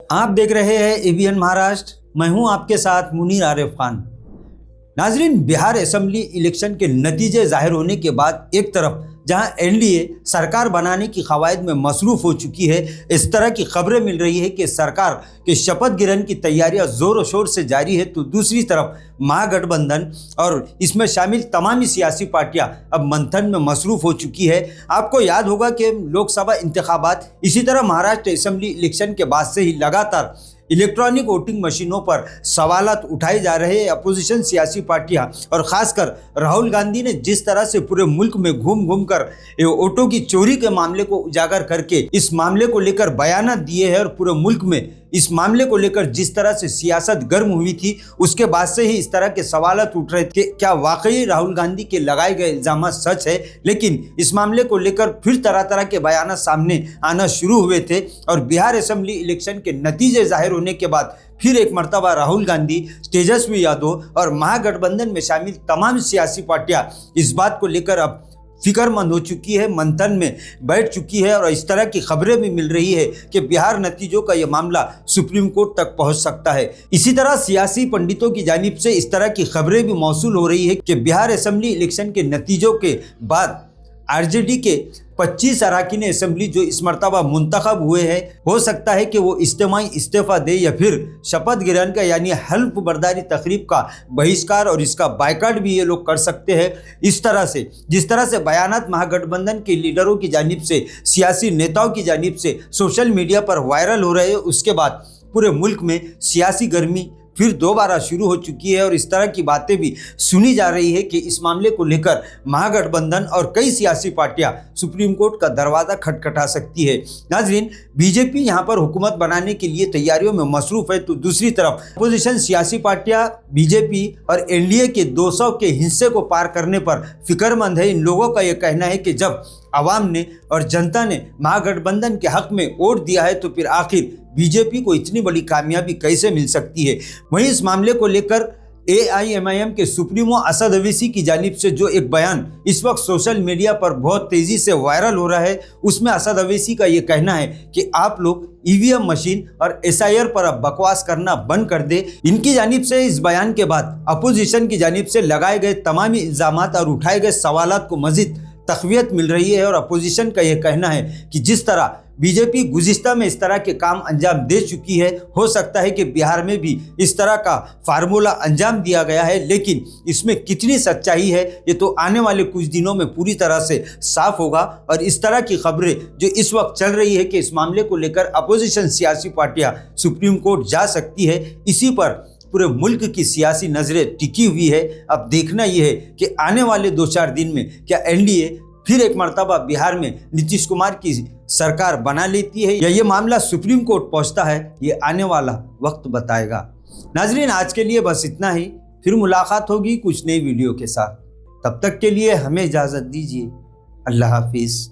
आप देख रहे हैं एबीएन महाराष्ट्र। मैं हूं आपके साथ मुनीर आरिफ खान। नाजरीन, बिहार असेंबली इलेक्शन के नतीजे जाहिर होने के बाद एक तरफ जहां एनडीए सरकार बनाने की कवायद में मसरूफ हो चुकी है, इस तरह की खबरें मिल रही है कि सरकार के शपथ ग्रहण की तैयारियां जोरों शोर से जारी है, तो दूसरी तरफ महागठबंधन और इसमें शामिल तमाम सियासी पार्टियां अब मंथन में मसरूफ हो चुकी है। आपको याद होगा कि लोकसभा इंतखाबात इसी तरह महाराष्ट्र असेंबली इलेक्शन के बाद से ही लगातार इलेक्ट्रॉनिक वोटिंग मशीनों पर सवालात उठाए जा रहे हैं। अपोजिशन सियासी पार्टियां और खासकर राहुल गांधी ने जिस तरह से पूरे मुल्क में घूम घूम कर वोटों की चोरी के मामले को उजागर करके इस मामले को लेकर बयान दिए हैं और पूरे मुल्क में इस मामले को लेकर जिस तरह से सियासत गर्म हुई थी, उसके बाद से ही इस तरह के सवालात उठ रहे थे। क्या वाकई राहुल गांधी के लगाए गए इल्जाम सच है? लेकिन इस मामले को लेकर फिर तरह तरह के बयान सामने आना शुरू हुए थे और बिहार असेंबली इलेक्शन के नतीजे जाहिर होने के बाद फिर एक मर्तबा राहुल गांधी, तेजस्वी यादव और महागठबंधन में शामिल तमाम सियासी पार्टियां इस बात को लेकर अब फिक्रमंद हो चुकी है, मंथन में बैठ चुकी है और इस तरह की खबरें भी मिल रही है कि बिहार नतीजों का यह मामला सुप्रीम कोर्ट तक पहुंच सकता है। इसी तरह सियासी पंडितों की जानिब से इस तरह की खबरें भी मौसूल हो रही है कि बिहार असेंबली इलेक्शन के नतीजों के बाद आरजेडी के 25 अरकान असेंबली जो इस मरतबा मुंतखब हुए हैं, हो सकता है कि वो इज्तिमाई इस्तीफा दे या फिर शपथ ग्रहण का यानी हल्फ बर्दारी तकरीब का बहिष्कार और इसका बायकॉट भी ये लोग कर सकते हैं। इस तरह से जिस तरह से बयानात महागठबंधन के लीडरों की जानिब से, सियासी नेताओं की जानिब से सोशल मीडिया पर वायरल हो रहे हैं, उसके बाद पूरे मुल्क में सियासी गर्मी फिर दोबारा शुरू हो चुकी है और इस तरह की बातें भी सुनी जा रही है कि इस मामले को लेकर महागठबंधन और कई सियासी पार्टियां सुप्रीम कोर्ट का दरवाज़ा खटखटा सकती है। नाजरीन, बीजेपी यहां पर हुकूमत बनाने के लिए तैयारियों में मसरूफ है, तो दूसरी तरफ अपोजिशन सियासी पार्टियां बीजेपी और एनडीए के 200 के हिस्से को पार करने पर फिक्रमंद है। इन लोगों का यह कहना है कि जब आवाम ने और जनता ने महागठबंधन के हक में वोट दिया है, तो फिर आखिर बीजेपी को इतनी बड़ी कामयाबी कैसे मिल सकती है। वहीं इस मामले को लेकर एआईएमआईएम के सुप्रीमो असद ओवैसी की जानिब से जो एक बयान इस वक्त सोशल मीडिया पर बहुत तेजी से वायरल हो रहा है, उसमें असद ओवैसी का ये कहना है कि आप लोग ईवीएम मशीन और एसआईआर पर अब बकवास करना बंद कर दे। इनकी जानिब से इस बयान के बाद अपोजिशन की जानिब से लगाए गए तमाम इल्जामात और उठाए गए सवालात को मजीद तक़वियत मिल रही है और अपोजिशन का यह कहना है कि जिस तरह बीजेपी गुज़िश्ता में इस तरह के काम अंजाम दे चुकी है, हो सकता है कि बिहार में भी इस तरह का फार्मूला अंजाम दिया गया है, लेकिन इसमें कितनी सच्चाई है ये तो आने वाले कुछ दिनों में पूरी तरह से साफ होगा। और इस तरह की खबरें जो इस वक्त चल रही है कि इस मामले को लेकर अपोजिशन सियासी पार्टियां सुप्रीम कोर्ट जा सकती है, इसी पर पूरे मुल्क की सियासी नज़रें टिकी हुई है। अब देखना यह है कि आने वाले 2-4 दिन में क्या एनडीए फिर एक मर्तबा बिहार में नीतीश कुमार की सरकार बना लेती है या ये मामला सुप्रीम कोर्ट पहुंचता है, ये आने वाला वक्त बताएगा। नाजरीन, आज के लिए बस इतना ही। फिर मुलाकात होगी कुछ नई वीडियो के साथ। तब तक के लिए हमें इजाज़त दीजिए। अल्लाह हाफिज़।